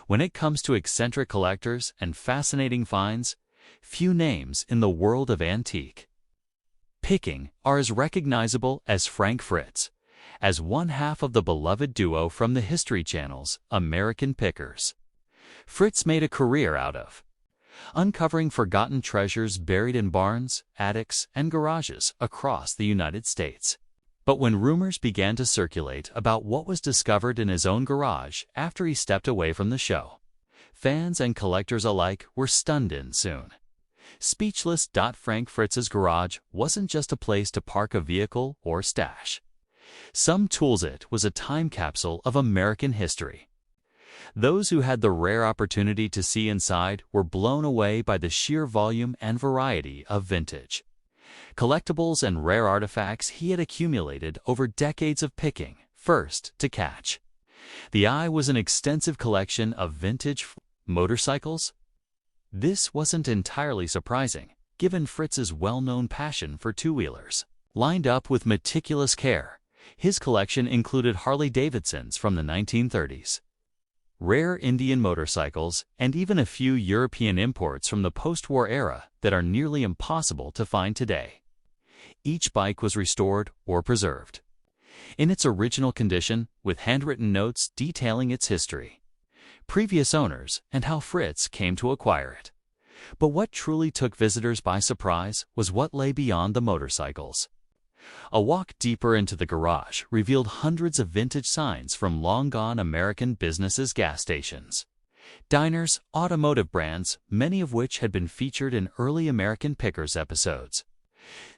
When it comes to eccentric collectors and fascinating finds, few names in the world of antique picking are as recognizable as Frank Fritz, as one half of the beloved duo from the History Channel's American Pickers. Fritz made a career out of uncovering forgotten treasures buried in barns, attics, and garages across the United States. But when rumors began to circulate about what was discovered in his own garage after he stepped away from the show, fans and collectors alike were stunned in soon. Speechless. Frank Fritz's garage wasn't just a place to park a vehicle or stash. Some tools it was a time capsule of American history. Those who had the rare opportunity to see inside were blown away by the sheer volume and variety of vintage collectibles and rare artifacts he had accumulated over decades of picking first to catch the eye was an extensive collection of vintage motorcycles. This wasn't entirely surprising, given Fritz's well-known passion for two-wheelers. Lined up with meticulous care, his collection included Harley-Davidsons from the 1930s, rare Indian motorcycles, and even a few European imports from the post-war era that are nearly impossible to find today. Each bike was restored or preserved in its original condition, with handwritten notes detailing its history, previous owners, and how Fritz came to acquire it. But what truly took visitors by surprise was what lay beyond the motorcycles. A walk deeper into the garage revealed hundreds of vintage signs from long-gone American businesses, gas stations, diners, automotive brands, many of which had been featured in early American Pickers episodes.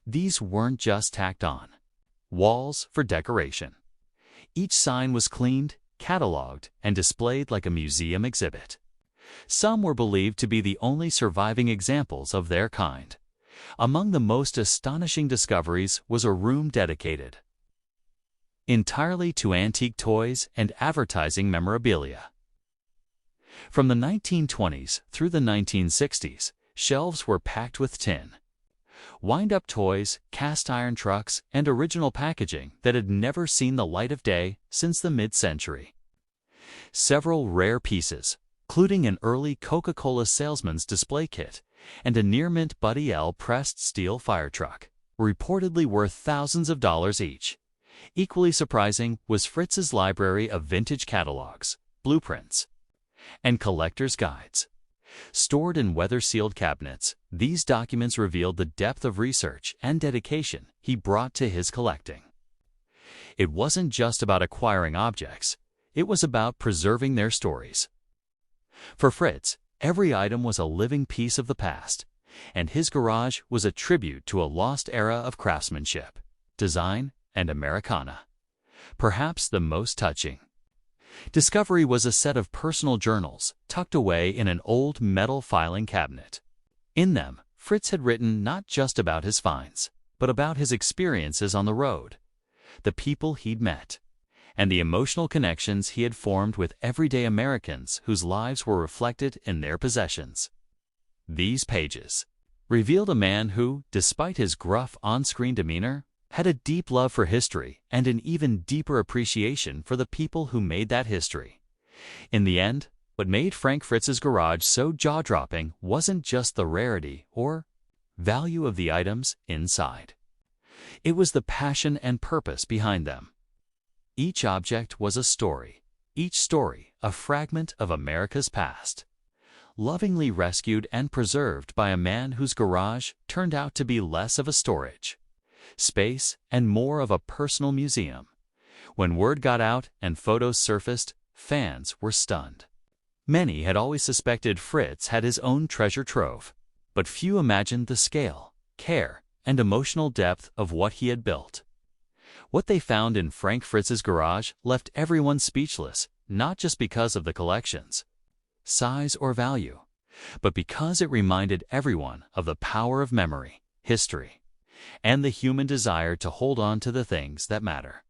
These weren't just tacked on walls for decoration. Each sign was cleaned, cataloged, and displayed like a museum exhibit. Some were believed to be the only surviving examples of their kind. Among the most astonishing discoveries was a room dedicated entirely to antique toys and advertising memorabilia. From the 1920s through the 1960s, shelves were packed with tin, wind-up toys, cast-iron trucks, and original packaging that had never seen the light of day since the mid-century. Several rare pieces, including an early Coca-Cola salesman's display kit and a near-mint Buddy L pressed steel fire truck, were reportedly worth thousands of dollars each. Equally surprising was Fritz's library of vintage catalogs, blueprints, and collector's guides. Stored in weather-sealed cabinets, these documents revealed the depth of research and dedication he brought to his collecting. It wasn't just about acquiring objects, it was about preserving their stories. For Fritz, every item was a living piece of the past, and his garage was a tribute to a lost era of craftsmanship, design, and Americana. Perhaps the most touching discovery was a set of personal journals tucked away in an old metal filing cabinet. In them, Fritz had written not just about his finds, but about his experiences on the road, the people he'd met, and the emotional connections he had formed with everyday Americans whose lives were reflected in their possessions. These pages revealed a man who, despite his gruff on-screen demeanor, had a deep love for history and an even deeper appreciation for the people who made that history. In the end, what made Frank Fritz's garage so jaw-dropping wasn't just the rarity or value of the items inside. It was the passion and purpose behind them. Each object was a story, each story a fragment of America's past, lovingly rescued and preserved by a man whose garage turned out to be less of a storage space and more of a personal museum. When word got out and photos surfaced, fans were stunned. Many had always suspected Fritz had his own treasure trove, but few imagined the scale, care, and emotional depth of what he had built. What they found in Frank Fritz's garage left everyone speechless, not just because of the collection's size or value, but because it reminded everyone of the power of memory, history, and the human desire to hold on to the things that matter.